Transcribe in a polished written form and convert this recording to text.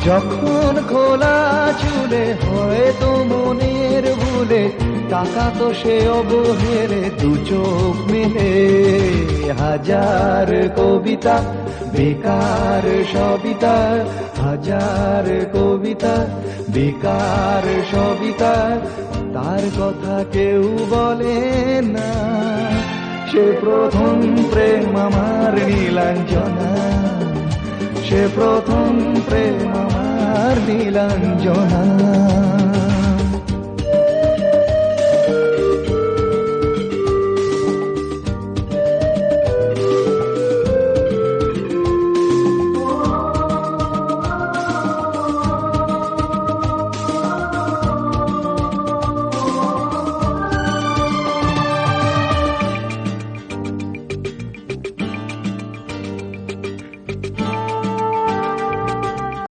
যখন খোলা চুলে হয়তো মনের ভুলে টাকা তো সে অবহেলে দু চোখ মেলে হাজার কবিতা বেকার সবিতা হাজার কবিতা বেকার সবিতা তার কথা কেউ বলে না সে প্রথম প্রেম আমার নীলাঞ্জনা সে প্রথম প্রেম আমার নীলাঞ্জনা